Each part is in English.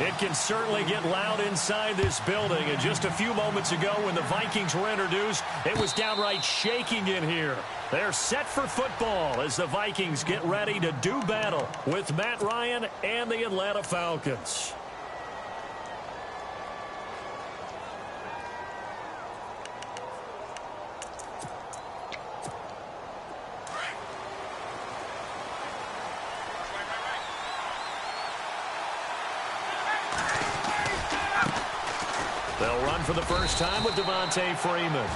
It can certainly get loud inside this building. And just a few moments ago when the Vikings were introduced, it was downright shaking in here. They're set for football as the Vikings get ready to do battle with Matt Ryan and the Atlanta Falcons. They'll run for the first time with Devontae Freeman.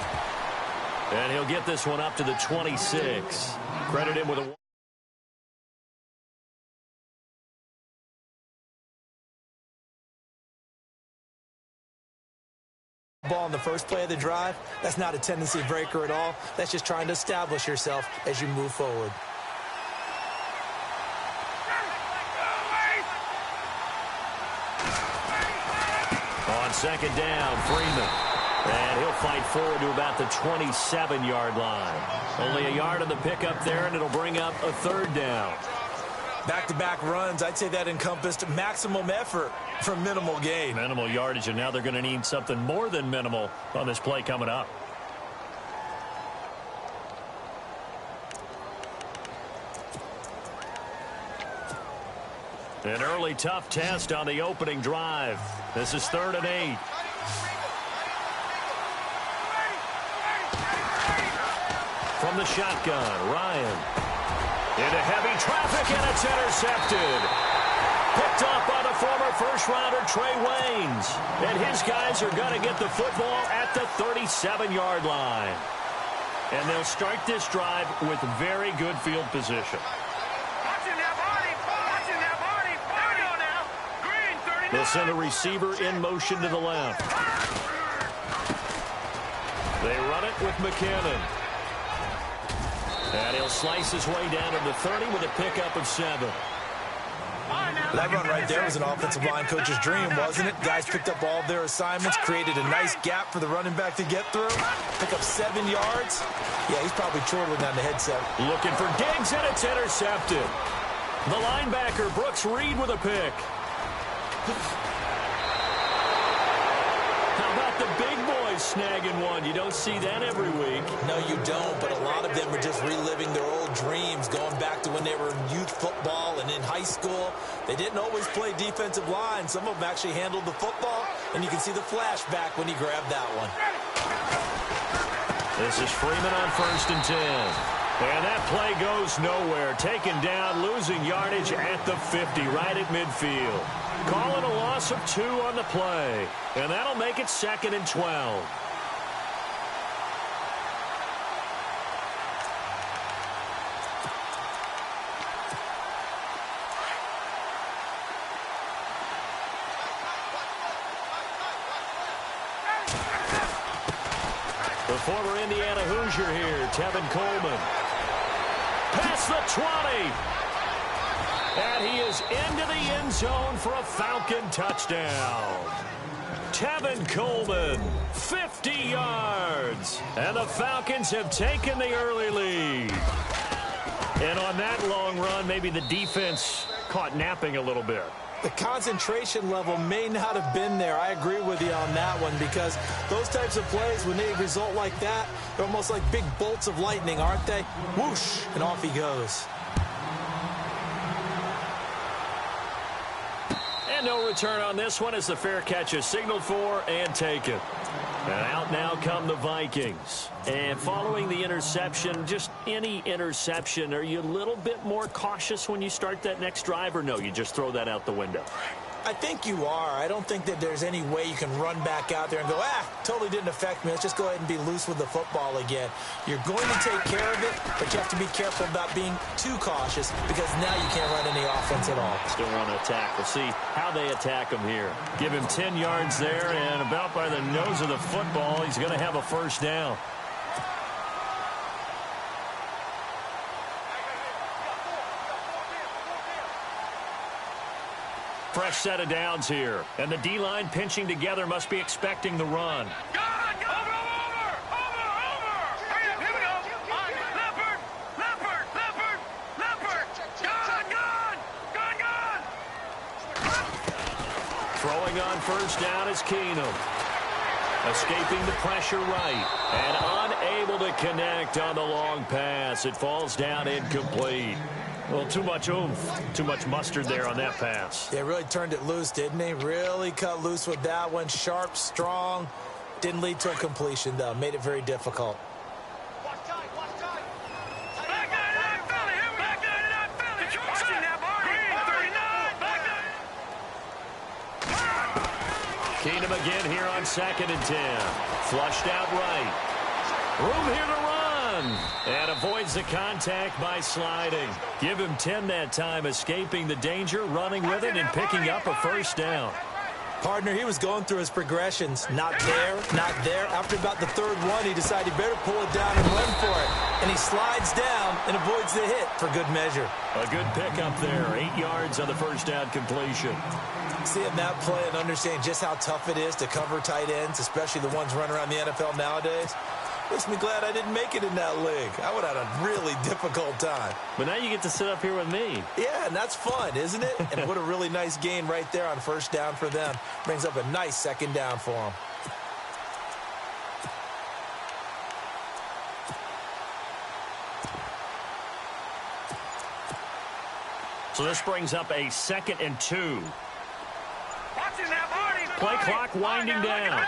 And he'll get this one up to the 26. Credit him with a... ball in the first play of the drive. That's not a tendency breaker at all. That's just trying to establish yourself as you move forward. On second down, Freeman. And he'll fight forward to about the 27-yard line. Only a yard on the pickup there, and it'll bring up a third down. Back-to-back runs, I'd say that encompassed maximum effort for minimal gain. Minimal yardage, and now they're going to need something more than minimal on this play coming up. An early tough test on the opening drive. This is 3rd and 8. From the shotgun, Ryan. Into heavy traffic, and it's intercepted. Picked up by the former first-rounder Trey Waynes. And his guys are going to get the football at the 37-yard line. And they'll start this drive with very good field position. They'll send a receiver in motion to the left. They run it with McKinnon. And he'll slice his way down to the 30 with a pickup of 7. That run right there was an offensive line coach's dream, wasn't it? Guys picked up all of their assignments, created a nice gap for the running back to get through. Pick up 7 yards. Yeah, he's probably chortling on the headset. Looking for Diggs, and it's intercepted. The linebacker, Brooks Reed, with a pick. How about the big boys snagging one? You don't see that every week. No, you don't, but a lot of them are just reliving their old dreams, going back to when they were in youth football and in high school. They didn't always play defensive line. Some of them actually handled the football, and you can see the flashback when he grabbed that one. This is Freeman on 1st and 10. And that play goes nowhere. Taken down, losing yardage at the 50, right at midfield. Call it a loss of 2 on the play. And that'll make it 2nd and 12. The former Indiana Hoosier here, Tevin Coleman. Past the 20. And he is into the end zone for a Falcon touchdown. Tevin Coleman, 50 yards. And the Falcons have taken the early lead. And on that long run, maybe the defense caught napping a little bit. The concentration level may not have been there. I agree with you on that one, because those types of plays, when they result like that, they're almost like big bolts of lightning, aren't they? Whoosh, and off he goes. And no return on this one as the fair catch is signaled for and taken. And out now come the Vikings. And following the interception, just any interception, are you a little bit more cautious when you start that next drive, or no, you just throw that out the window? I think you are. I don't think that there's any way you can run back out there and go, totally didn't affect me. Let's just go ahead and be loose with the football again. You're going to take care of it, but you have to be careful about being too cautious, because now you can't run any offense at all. Still want to attack. We'll see how they attack him here. Give him 10 yards there, and about by the nose of the football, he's going to have a first down. Fresh set of downs here. And the D-line pinching together must be expecting the run. Throwing on first down is Keenum. Escaping the pressure right. And unable to connect on the long pass. It falls down incomplete. Well, too much oomph. Too much mustard there on that pass. Yeah, really turned it loose, didn't he? Really cut loose with that one. Sharp, strong. Didn't lead to a completion, though. Made it very difficult. Keenum again here on 2nd and 10. Flushed out right. Room here to run. And avoids the contact by sliding. Give him 10 that time, escaping the danger, running with it, and picking up a first down. Partner, he was going through his progressions. Not there, not there. After about the third one, he decided he better pull it down and run for it. And he slides down and avoids the hit for good measure. A good pickup there. 8 yards on the first down completion. Seeing that play and understanding just how tough it is to cover tight ends, especially the ones running around the NFL nowadays, makes me glad I didn't make it in that league. I would have had a really difficult time. But now you get to sit up here with me. Yeah, and that's fun, isn't it? And what a really nice gain right there on first down for them. Brings up a nice 2nd down for them. So this brings up a 2nd and 2. Play clock winding down.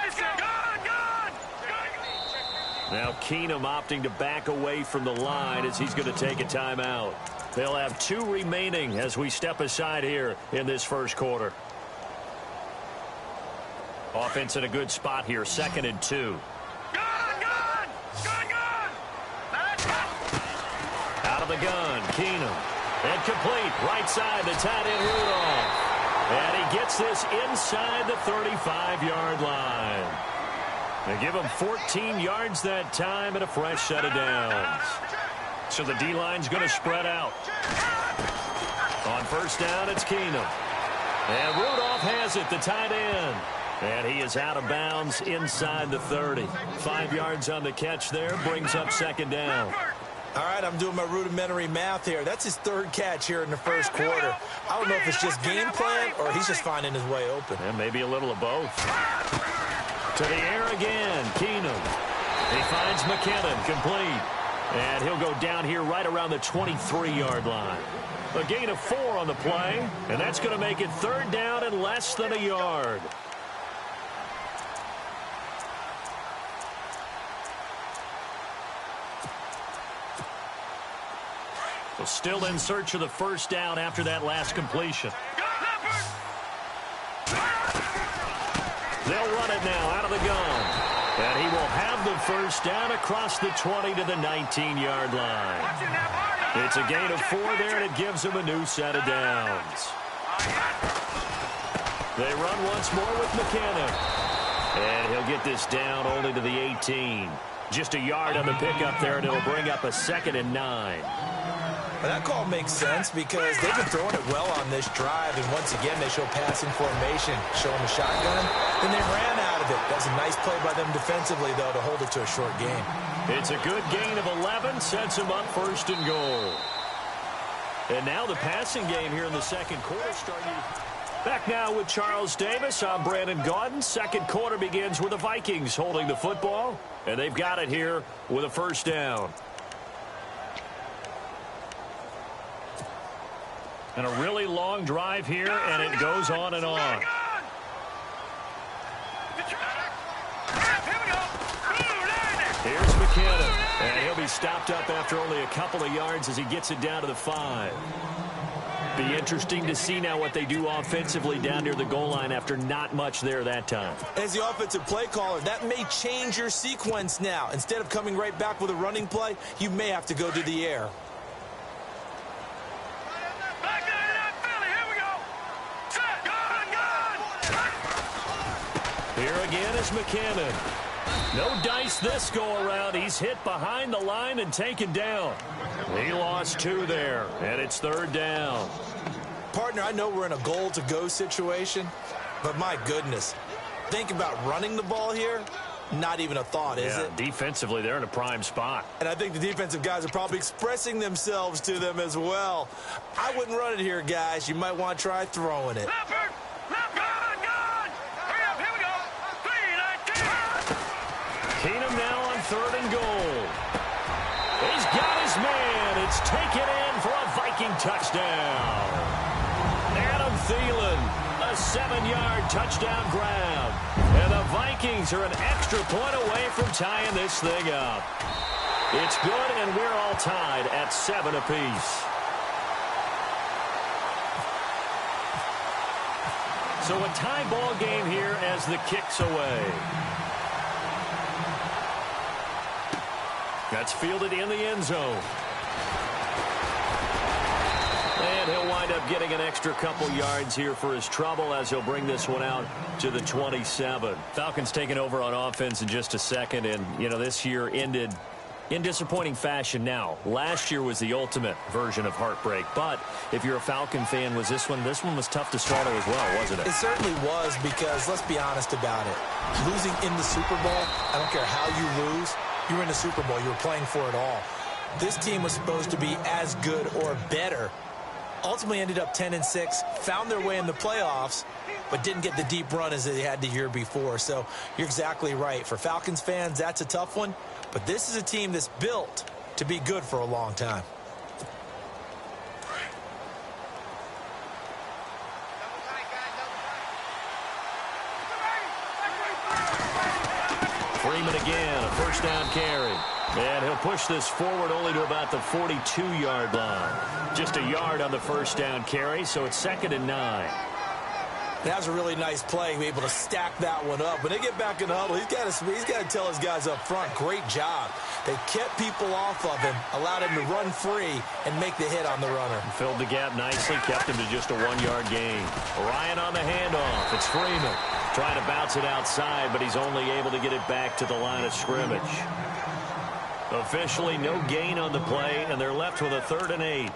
Now Keenum opting to back away from the line as he's going to take a timeout. They'll have 2 remaining as we step aside here in this first quarter. Offense in a good spot here, 2nd and 2. Out of the gun, Keenum. And complete, right side, the tight end Rudolph. And he gets this inside the 35-yard line. They give him 14 yards that time and a fresh set of downs. So the D-line's going to spread out. On first down, it's Keenum. And Rudolph has it, the tight end. And he is out of bounds inside the 30. 5 yards on the catch there, brings up 2nd down. All right, I'm doing my rudimentary math here. That's his 3rd catch here in the first quarter. I don't know if it's just game plan or he's just finding his way open. And maybe a little of both. To the air again, Keenum. He finds McKinnon, complete. And he'll go down here right around the 23-yard line. A gain of 4 on the play, and that's going to make it 3rd down and less than a yard. So still in search of the first down after that last completion. They'll run it now out of the gun. And he will have the first down across the 20 to the 19-yard line. It's a gain of 4 there, and it gives him a new set of downs. They run once more with McKinnon. And he'll get this down only to the 18. Just a yard on the pickup there, and it'll bring up a 2nd and 9. Well, that call makes sense because they've been throwing it well on this drive, and once again, they show passing formation, showing the shotgun. Then they ran out of it. That's a nice play by them defensively, though, to hold it to a short gain. It's a good gain of 11, sets him up 1st and goal. And now the passing game here in the second quarter starting. Back now with Charles Davis. I'm Brandon Gaudin. Second quarter begins with the Vikings holding the football, and they've got it here with a first down. And a really long drive here, and it goes on and on. Here's McKinnon, and he'll be stopped up after only a couple of yards as he gets it down to the 5. Be interesting to see now what they do offensively down near the goal line after not much there that time. As the offensive play caller, that may change your sequence now. Instead of coming right back with a running play, you may have to go to the air. Here again is McKinnon. No dice this go-around. He's hit behind the line and taken down. He lost 2 there, and it's 3rd down. Partner, I know we're in a goal-to-go situation, but my goodness, think about running the ball here. Not even a thought, is it? Defensively, they're in a prime spot. And I think the defensive guys are probably expressing themselves to them as well. I wouldn't run it here, guys. You might want to try throwing it. It's taken in for a Viking touchdown. Adam Thielen, a 7-yard touchdown grab. And the Vikings are an extra point away from tying this thing up. It's good, and we're all tied at 7 apiece. So a tie ball game here as the kick's away. That's fielded in the end zone. And he'll wind up getting an extra couple yards here for his trouble as he'll bring this one out to the 27. Falcons taking over on offense in just a second. And, you know, this year ended in disappointing fashion now. Last year was the ultimate version of heartbreak. But if you're a Falcon fan, was this one was tough to swallow as well, wasn't it? It certainly was because, let's be honest about it, losing in the Super Bowl, I don't care how you lose, you were in the Super Bowl. You were playing for it all. This team was supposed to be as good or better. Ultimately ended up 10-6, found their way in the playoffs, but didn't get the deep run as they had the year before. So you're exactly right. For Falcons fans, that's a tough one. But this is a team that's built to be good for a long time. Freeman again, a first down carry. And he'll push this forward only to about the 42-yard line. Just a yard on the first down carry, so it's 2nd and 9. That was a really nice play, be able to stack that one up. When they get back in the huddle, he's got to tell his guys up front, great job. They kept people off of him, allowed him to run free and make the hit on the runner. Filled the gap nicely, kept him to just a 1-yard gain. Ryan on the handoff. It's Freeman trying to bounce it outside, but he's only able to get it back to the line of scrimmage. Officially no gain on the play, and they're left with a 3rd and 8.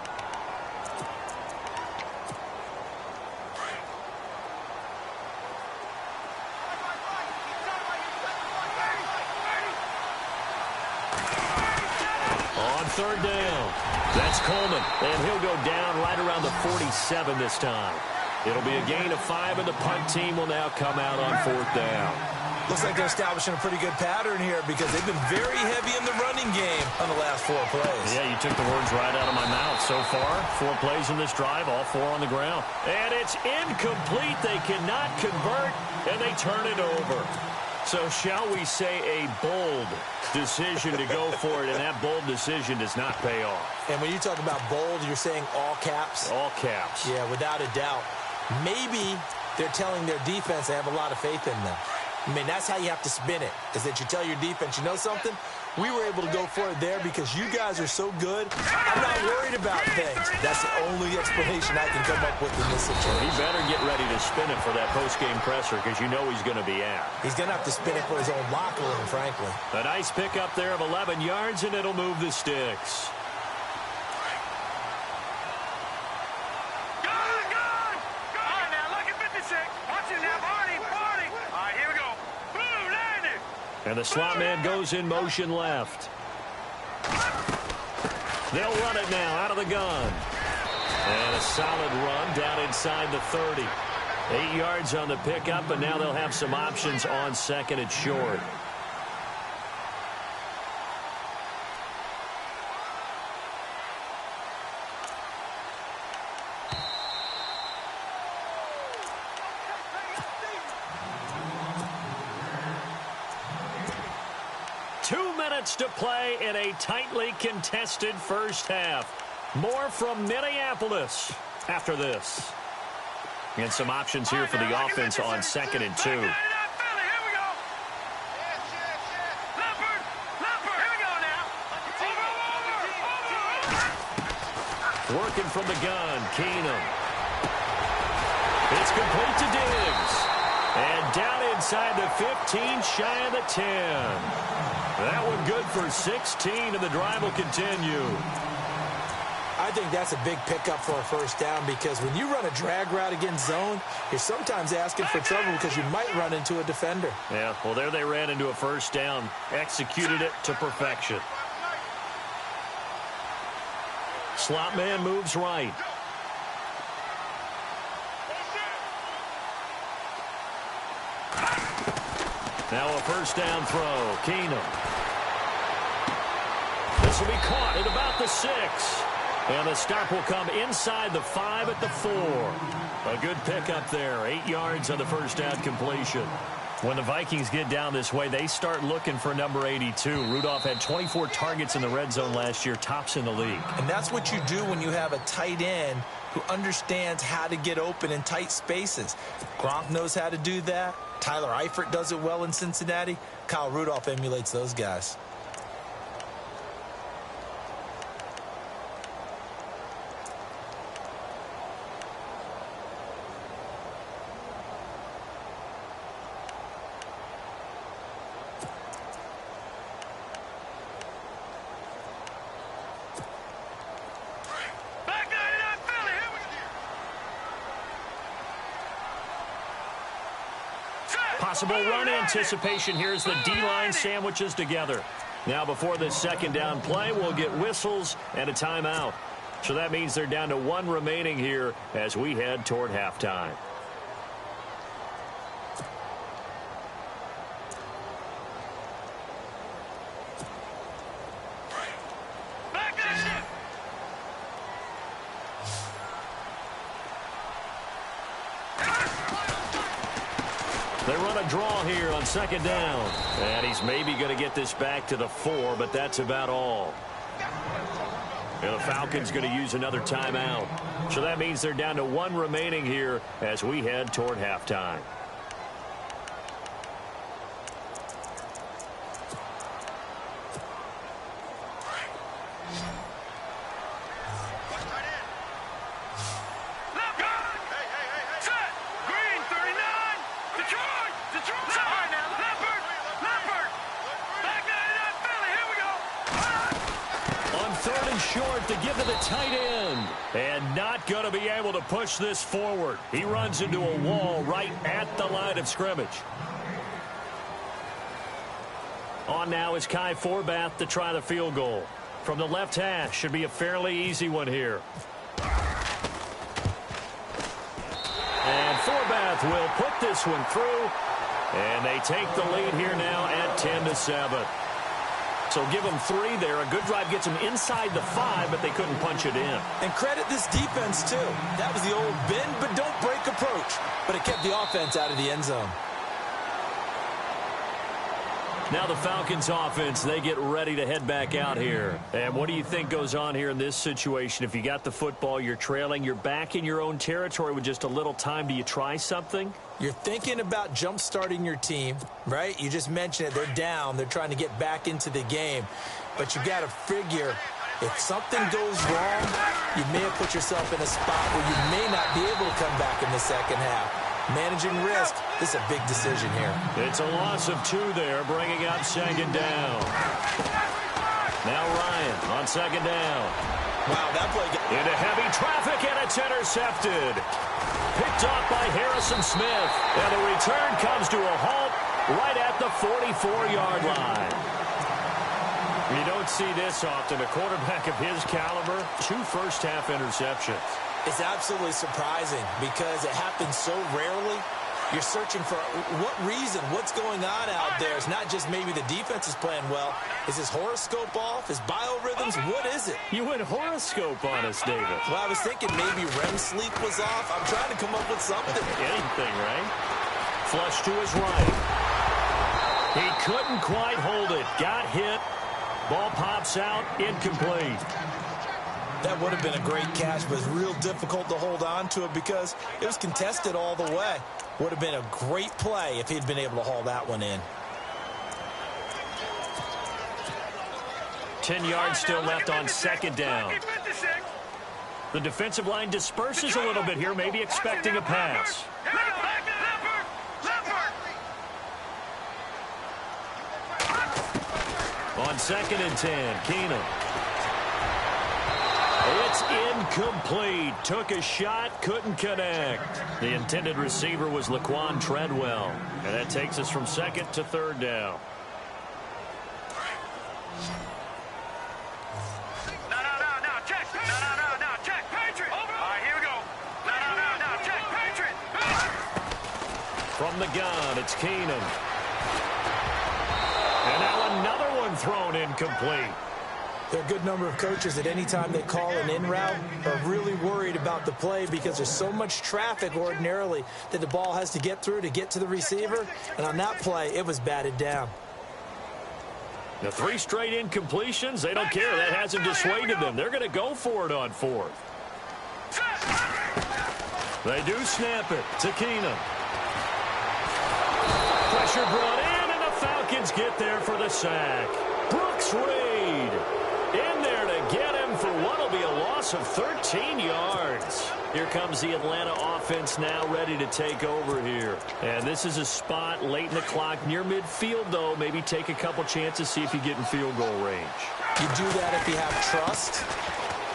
On 3rd down, that's Coleman, and he'll go down right around the 47 this time. It'll be a gain of 5, and the punt team will now come out on 4th down. Looks like they're establishing a pretty good pattern here because they've been very heavy in the running game on the last 4 plays. Yeah, you took the words right out of my mouth. So far, 4 plays in this drive, all 4 on the ground. And it's incomplete. They cannot convert, and they turn it over. So shall we say a bold decision to go for it, and that bold decision does not pay off. And when you talk about bold, you're saying all caps? All caps. Yeah, without a doubt. Maybe they're telling their defense they have a lot of faith in them. I mean, that's how you have to spin it, is that you tell your defense, you know something? We were able to go for it there because you guys are so good. I'm not worried about things. That's the only explanation I can come up with in this situation. He better get ready to spin it for that post-game presser because you know he's going to be out. He's going to have to spin it for his own locker room, frankly. A nice pickup there of 11 yards, and it'll move the sticks. And the slot man goes in motion left. They'll run it now out of the gun. And a solid run down inside the 30. 8 yards on the pickup, and now they'll have some options on 2nd and short. To play in a tightly contested first half. More from Minneapolis after this. And some options here for the offense on 2nd and 2. Working from the gun, Keenum. It's complete to Diggs. And down inside the 15, shy of the 10. That one good for 16, and the drive will continue. I think that's a big pickup for a first down because when you run a drag route against zone, you're sometimes asking for trouble because you might run into a defender. Yeah, well, there they ran into a first down, executed it to perfection. Slot man moves right. Now a first down throw. Keenum. This will be caught at about the 6. And the stop will come inside the 5 at the 4. A good pickup there. 8 yards on the first down completion. When the Vikings get down this way, they start looking for number 82. Rudolph had 24 targets in the red zone last year, tops in the league. And that's what you do when you have a tight end who understands how to get open in tight spaces. Gronk knows how to do that. Tyler Eifert does it well in Cincinnati. Kyle Rudolph emulates those guys. Possible run anticipation. Here's the D-line sandwiches together. Now before this second down play, we'll get whistles and a timeout. So that means they're down to 1 remaining here as we head toward halftime. They run a draw here on second down. And he's maybe going to get this back to the 4, but that's about all. And the Falcons going to use another timeout. So that means they're down to 1 remaining here as we head toward halftime. To give to the tight end, and not going to be able to push this forward. He runs into a wall right at the line of scrimmage. On now is Kai Forbath to try the field goal. From the left hash, should be a fairly easy one here. And Forbath will put this one through, and they take the lead here now at 10-7. So give them 3 there. A good drive gets them inside the 5, but they couldn't punch it in. And credit this defense, too. That was the old bend but don't break approach. But it kept the offense out of the end zone. Now the Falcons offense, they get ready to head back out here. And what do you think goes on here in this situation? If you got the football, you're trailing, you're back in your own territory with just a little time. Do you try something? You're thinking about jump-starting your team, right? You just mentioned it. They're down. They're trying to get back into the game. But you got to figure if something goes wrong, you may have put yourself in a spot where you may not be able to come back in the second half. Managing risk, this is a big decision here. It's a loss of 2 there, bringing up second down. Now Ryan on second down. Wow, that play into heavy traffic, and it's intercepted. Picked off by Harrison Smith. And the return comes to a halt right at the 44-yard line. You don't see this often. A quarterback of his caliber, 2 first-half interceptions. It's absolutely surprising because it happens so rarely. You're searching for what reason, what's going on out there. It's not just maybe the defense is playing well. Is his horoscope off? His biorhythms? What is it? You went horoscope on us, David. Well, I was thinking maybe REM sleep was off. I'm trying to come up with something. Anything, right? Flush to his right. He couldn't quite hold it. Got hit. Ball pops out. Incomplete. That would have been a great catch, but it's real difficult to hold on to it because it was contested all the way. Would have been a great play if he'd been able to haul that one in. 10 yards still left on second down. The defensive line disperses a little bit here, maybe expecting a pass. On 2nd and 10, Keenum. It's incomplete. Took a shot, couldn't connect. The intended receiver was Laquan Treadwell. And that takes us from 2nd to 3rd down. Check. Check. Patriot. All right, here we go. Check. Patriot. From the gun, it's Keenum. And now another one thrown incomplete. There are a good number of coaches that any time they call an in route are really worried about the play because there's so much traffic ordinarily that the ball has to get through to get to the receiver. And on that play, it was batted down. The 3 straight incompletions, they don't care. That hasn't dissuaded them. They're going to go for it on 4th. They do snap it to Keenum. Pressure brought in, and the Falcons get there for the sack. Brooks Reed in there to get him for what will be a loss of 13 yards. Here comes the Atlanta offense now ready to take over here. And this is a spot late in the clock near midfield, though. Maybe take a couple chances, see if you get in field goal range. You do that if you have trust.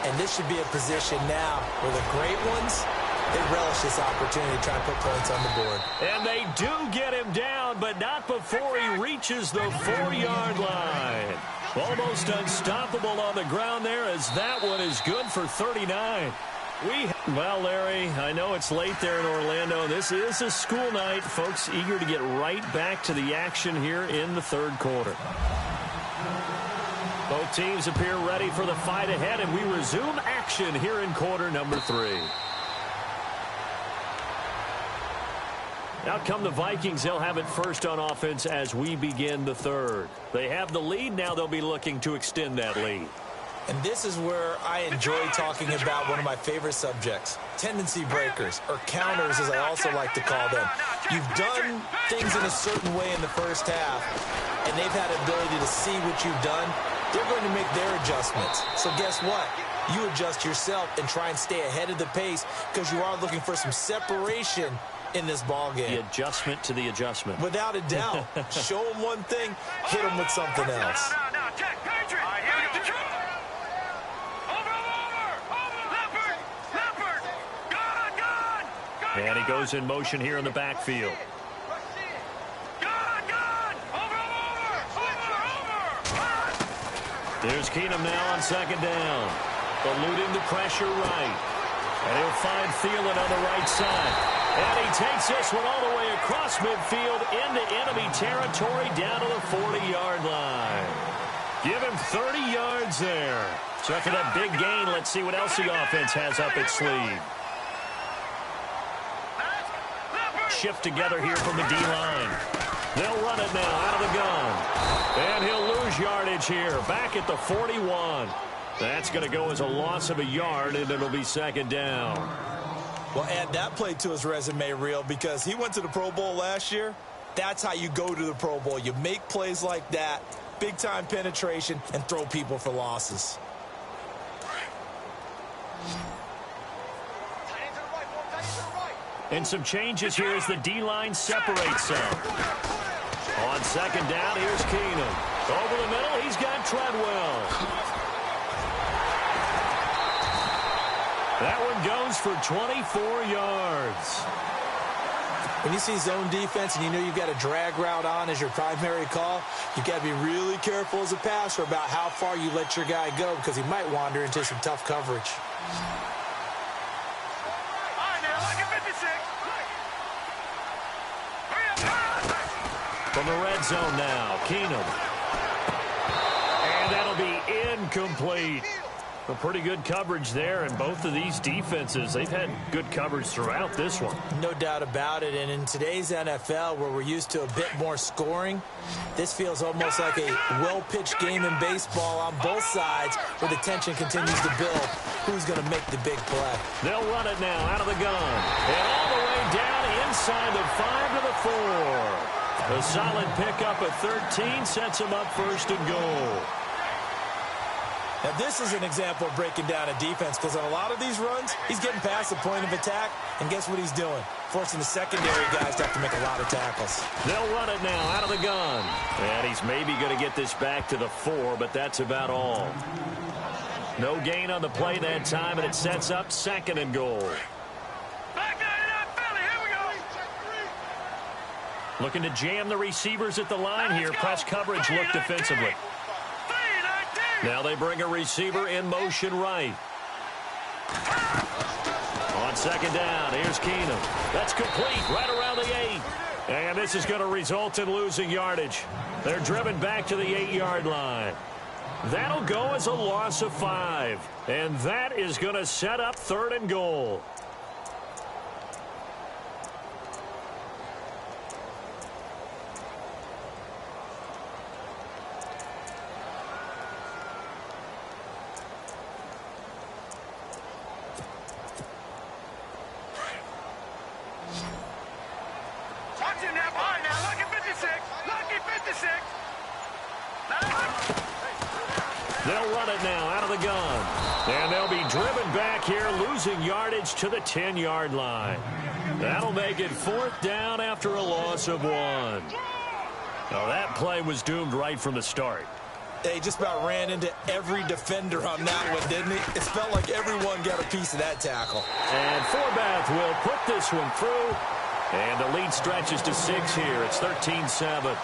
And this should be a position now where the great ones, they relish this opportunity to try and put points on the board. And they do get him down, but not before he reaches the 4-yard line. Almost unstoppable on the ground there as that one is good for 39. Well, Larry, I know it's late there in Orlando. This is a school night. Folks eager to get right back to the action here in the 3rd quarter. Both teams appear ready for the fight ahead, and we resume action here in quarter number 3. Out come the Vikings. They'll have it first on offense as we begin the 3rd. They have the lead. Now they'll be looking to extend that lead. And this is where I enjoy talking about one of my favorite subjects, tendency breakers, or counters as I also like to call them. You've done things in a certain way in the first half, and they've had ability to see what you've done. They're going to make their adjustments. So guess what? You adjust yourself and try and stay ahead of the pace because you are looking for some separation in this ball game. The adjustment to the adjustment. Without a doubt. Show them one thing, hit them with something else. And he goes in motion here in the backfield. There's Keenum now on 2nd down. Eluding the pressure right. And he'll find Thielen on the right side. And he takes this one all the way across midfield into enemy territory down to the 40-yard line. Give him 30 yards there. So after that big gain, let's see what else the offense has up its sleeve. Shift together here from the D-line. They'll run it now out of the gun. And he'll lose yardage here. Back at the 41. That's going to go as a loss of a yard, and it'll be 2nd down. Well, add that play to his resume reel because he went to the Pro Bowl last year. That's how you go to the Pro Bowl. You make plays like that, big-time penetration, and throw people for losses. And some changes here as the D-line separates some. On 2nd down, here's Keenum. Over the middle, he's got Treadwell. That one goes for 24 yards. When you see zone defense and you know you've got a drag route on as your primary call, you've got to be really careful as a passer about how far you let your guy go because he might wander into some tough coverage. From the red zone now, Keenum. And that'll be incomplete. A pretty good coverage there, and both of these defenses, they've had good coverage throughout this one. No doubt about it, and in today's NFL, where we're used to a bit more scoring, this feels almost like a well-pitched game in baseball on both sides, where the tension continues to build. Who's going to make the big play? They'll run it now out of the gun, and all the way down inside the 5 to the 4. A solid pickup at 13 sets him up 1st and goal. Now, this is an example of breaking down a defense because on a lot of these runs, he's getting past the point of attack, and guess what he's doing? Forcing the secondary guys to have to make a lot of tackles. They'll run it now out of the gun. And he's maybe going to get this back to the 4, but that's about all. No gain on the play that time, and it sets up 2nd and goal. Looking to jam the receivers at the line here. Press coverage look defensively. Now they bring a receiver in motion right. On 2nd down, here's Keenum. That's complete right around the 8. And this is going to result in losing yardage. They're driven back to the 8-yard line. That'll go as a loss of 5. And that is going to set up 3rd and goal. Watch him now, boy. Now, lucky 56. Lucky 56. They'll run it now out of the gun. And they'll be driven back here, losing yardage to the 10-yard line. That'll make it 4th down after a loss of 1. Now, that play was doomed right from the start. He just about ran into every defender on that one, didn't he? It felt like everyone got a piece of that tackle. And Forbath will put this one through. And the lead stretches to 6 here. It's 13-7.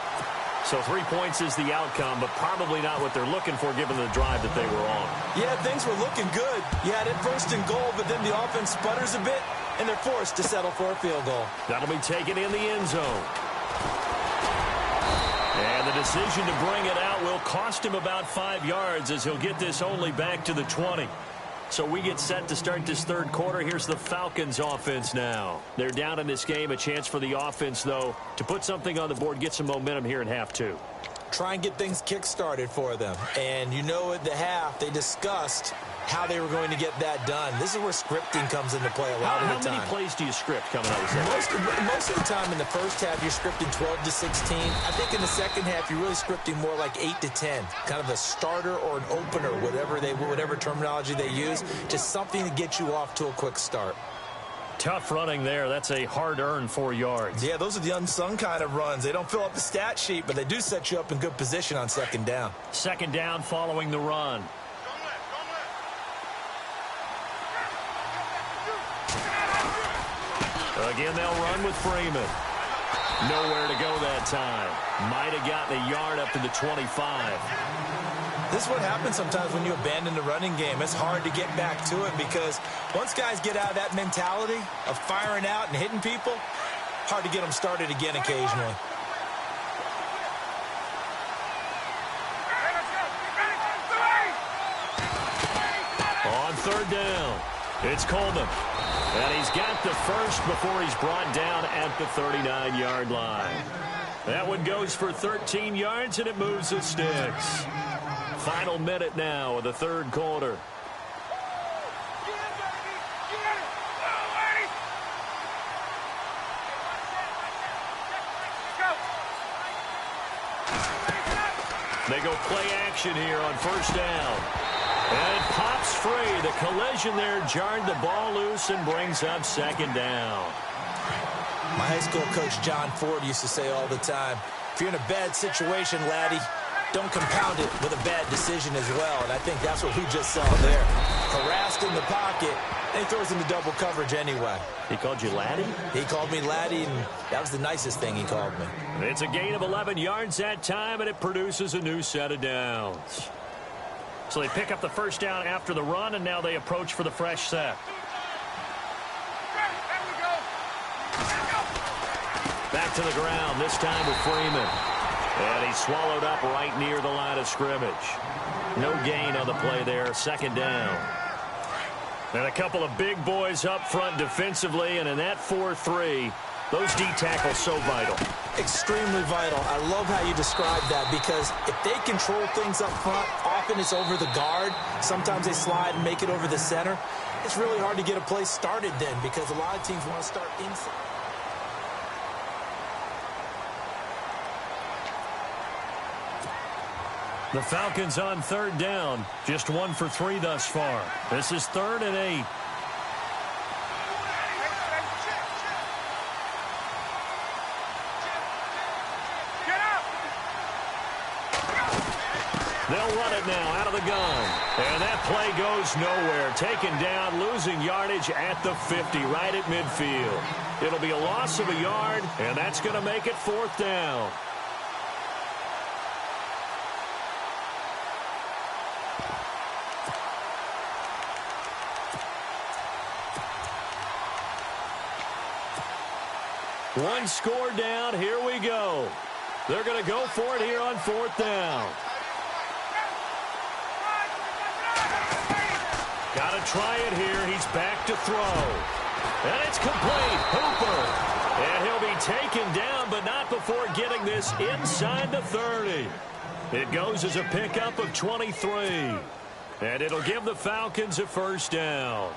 So 3 points is the outcome, but probably not what they're looking for given the drive that they were on. Yeah, things were looking good. You had it 1st and goal, but then the offense sputters a bit, and they're forced to settle for a field goal. That'll be taken in the end zone. And the decision to bring it out will cost him about 5 yards as he'll get this only back to the 20. So we get set to start this 3rd quarter. Here's the Falcons offense now. They're down in this game. A chance for the offense, though, to put something on the board, get some momentum here in half 2. Try and get things kick-started for them. And you know at the half, they discussed how they were going to get that done. This is where scripting comes into play a lot of the time. How many plays do you script coming out of this? Most of the time in the first half, you're scripting 12 to 16. I think in the second half, you're really scripting more like 8 to 10. Kind of a starter or an opener, whatever terminology they use. Just something to get you off to a quick start. Tough running there. That's a hard-earned 4 yards. Yeah, those are the unsung kind of runs. They don't fill up the stat sheet, but they do set you up in good position on 2nd down. 2nd down following the run. Again, they'll run with Freeman. Nowhere to go that time. Might have gotten a yard up to the 25. This is what happens sometimes when you abandon the running game. It's hard to get back to it because once guys get out of that mentality of firing out and hitting people, hard to get them started again occasionally. On 3rd down, it's Coleman. And he's got the first before he's brought down at the 39-yard line. That one goes for 13 yards, and it moves the sticks. Final minute now of the 3rd quarter. They go play action here on 1st down. And it pops free. The collision there jarred the ball loose and brings up 2nd down. My high school coach, John Ford, used to say all the time, if you're in a bad situation, laddie, don't compound it with a bad decision as well. And I think that's what we just saw there. Harassed in the pocket, and he throws into double coverage anyway. He called you laddie? He called me laddie, and that was the nicest thing he called me. It's a gain of 11 yards that time, and it produces a new set of downs. So they pick up the 1st down after the run, and now they approach for the fresh set. Back to the ground, this time with Freeman. And he's swallowed up right near the line of scrimmage. No gain on the play there, 2nd down. And a couple of big boys up front defensively, and in that 4-3, those D tackles so vital. Extremely vital. I love how you describe that because if they control things up front, often it's over the guard. Sometimes they slide and make it over the center. It's really hard to get a play started then because a lot of teams want to start inside. The Falcons on 3rd down. Just 1 for 3 thus far. This is 3rd and 8. They'll run it now out of the gun. And that play goes nowhere. Taken down, losing yardage at the 50, right at midfield. It'll be a loss of a yard, and that's going to make it 4th down. One score down. Here we go. They're going to go for it here on 4th down. to try it here. He's back to throw. And it's complete. Hooper. And he'll be taken down, but not before getting this inside the 30. It goes as a pickup of 23. And it'll give the Falcons a first down.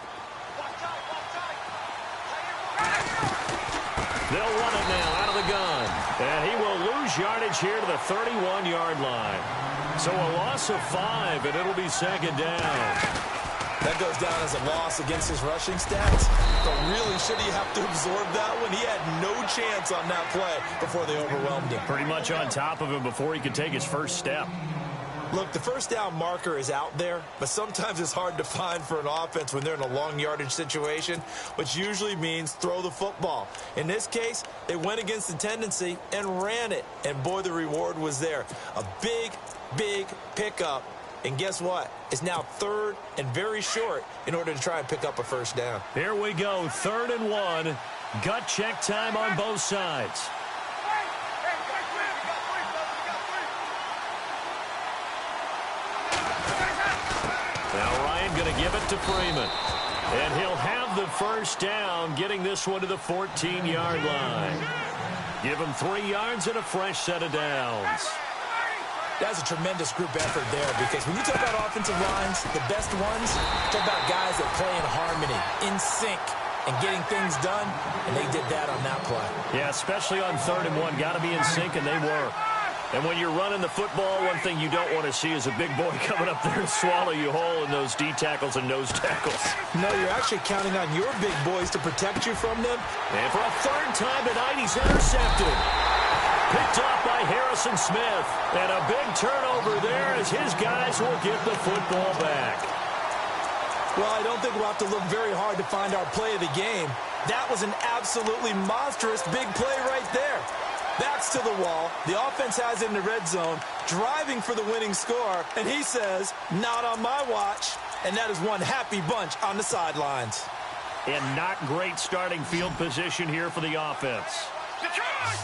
They'll run it now out of the gun. And he will lose yardage here to the 31-yard line. So a loss of 5, and it'll be second down. That goes down as a loss against his rushing stats. But really, should he have to absorb that one? He had no chance on that play before they overwhelmed him. Pretty much on top of him before he could take his first step. Look, the first down marker is out there, but sometimes it's hard to find for an offense when they're in a long yardage situation, which usually means throw the football. In this case, they went against the tendency and ran it. And boy, the reward was there. A big pickup. And guess what? It's now 3rd and very short in order to try and pick up a first down. Here we go, 3rd and 1. Gut check time on both sides. Now Ryan going to give it to Freeman. And he'll have the first down, getting this one to the 14-yard line. Give him 3 yards and a fresh set of downs. That's a tremendous group effort there, because when you talk about offensive lines, the best ones, talk about guys that play in harmony, in sync, and getting things done, and they did that on that play. Yeah, especially on 3rd and 1. Got to be in sync, and they were. And when you're running the football, one thing you don't want to see is a big boy coming up there to swallow you whole in those D tackles and nose tackles. No, you're actually counting on your big boys to protect you from them. And for a 3rd time tonight, he's intercepted. Picked off by Harrison Smith. And a big turnover there as his guys will get the football back. Well, I don't think we'll have to look very hard to find our play of the game. That was an absolutely monstrous big play right there. Backs to the wall. The offense has it in the red zone, driving for the winning score. And he says, not on my watch. And that is one happy bunch on the sidelines. And not great starting field position here for the offense. Detroit!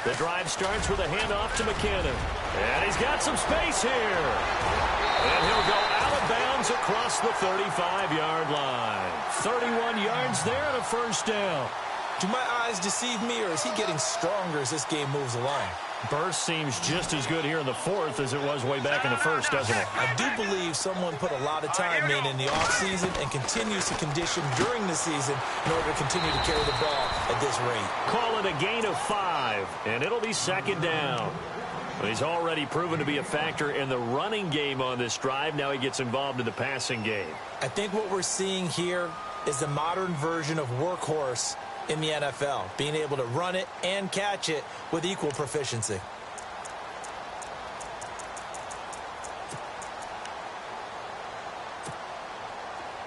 The drive starts with a handoff to McKinnon. And he's got some space here. And he'll go out of bounds across the 35-yard line. 31 yards there and a first down. Do my eyes deceive me, or is he getting stronger as this game moves along? Burst seems just as good here in the 4th as it was way back in the 1st, doesn't it? I do believe someone put a lot of time in the offseason and continues to condition during the season in order to continue to carry the ball at this rate. Call it a gain of 5, and it'll be second down. He's already proven to be a factor in the running game on this drive. Now he gets involved in the passing game. I think what we're seeing here is the modern version of workhorse in the NFL, being able to run it and catch it with equal proficiency.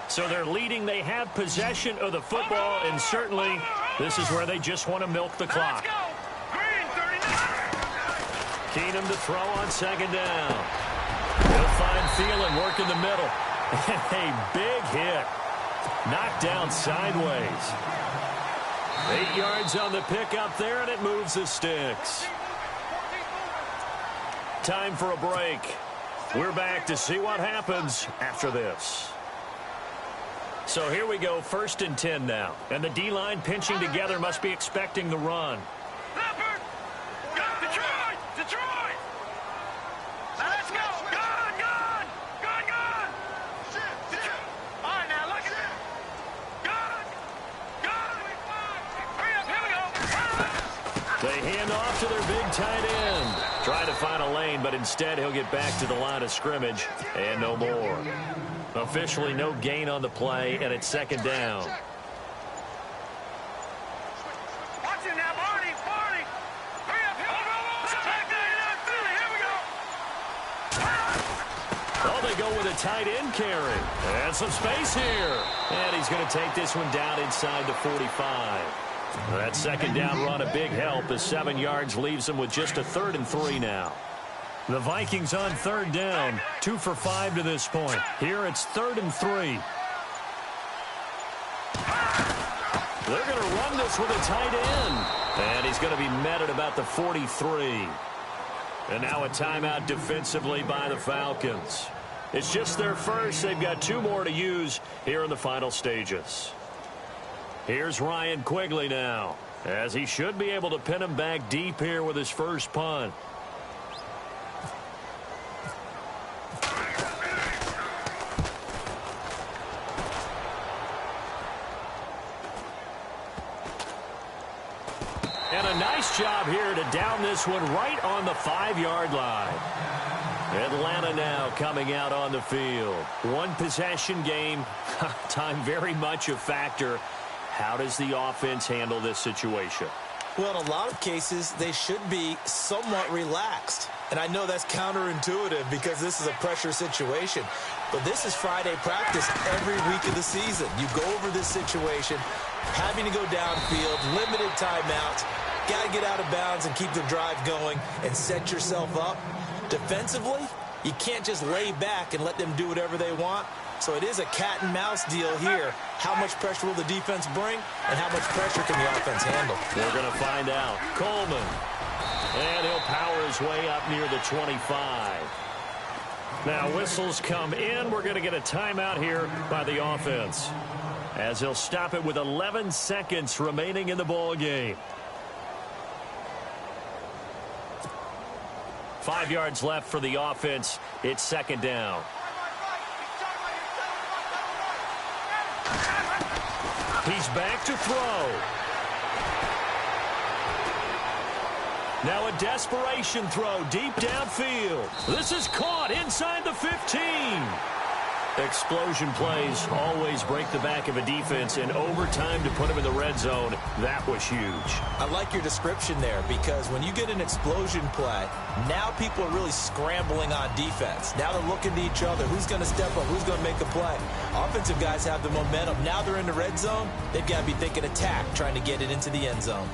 So they're leading. They have possession of the football, and certainly this is where they just want to milk the clock. Keenum to throw on second down. He'll find Thielen work in the middle. And a big hit. Knocked down sideways. 8 yards on the pickup there, and it moves the sticks. Time for a break. We're back to see what happens after this. So here we go, 1st and 10 now. And the D-line pinching together, must be expecting the run. Detroit! Let's go! Gun! All right, now, look at that. Gun! Hurry up, here we go. They hand off to their big tight end. Trying to find a lane, but instead he'll get back to the line of scrimmage. And no more. Officially no gain on the play, and it's second down. Watch him now, Barney! Hurry up, here we go. Oh, they go with a tight end carry. And some space here. And he's going to take this one down inside the 45. That second down run a big help as 7 yards leaves them with just a 3rd and 3 now. The Vikings on 3rd down, 2 for 5 to this point. Here it's 3rd and 3. They're going to run this with a tight end. And he's going to be met at about the 43. And now a timeout defensively by the Falcons. It's just their first. They've got 2 more to use here in the final stages. Here's Ryan Quigley now, as he should be able to pin him back deep here with his first punt. And a nice job here to down this one right on the 5-yard line. Atlanta now coming out on the field. 1 possession game. Time very much a factor. How does the offense handle this situation? Well, in a lot of cases, they should be somewhat relaxed. And I know that's counterintuitive because this is a pressure situation. But this is Friday practice every week of the season. You go over this situation, having to go downfield, limited timeouts, got to get out of bounds and keep the drive going and set yourself up. Defensively, you can't just lay back and let them do whatever they want. So it is a cat and mouse deal here. How much pressure will the defense bring and how much pressure can the offense handle? We're going to find out. Coleman. And he'll power his way up near the 25. Now whistles come in. We're going to get a timeout here by the offense, as he'll stop it with 11 seconds remaining in the ball game. 5 yards left for the offense. It's second down. He's back to throw. Now a desperation throw deep downfield. This is caught inside the 15. Explosion plays always break the back of a defense, in overtime to put him in the red zone. That was huge. I like your description there, because when you get an explosion play, now people are really scrambling on defense. Now they're looking to each other. Who's going to step up? Who's going to make a play? Offensive guys have the momentum. Now they're in the red zone. They've got to be thinking attack, trying to get it into the end zone.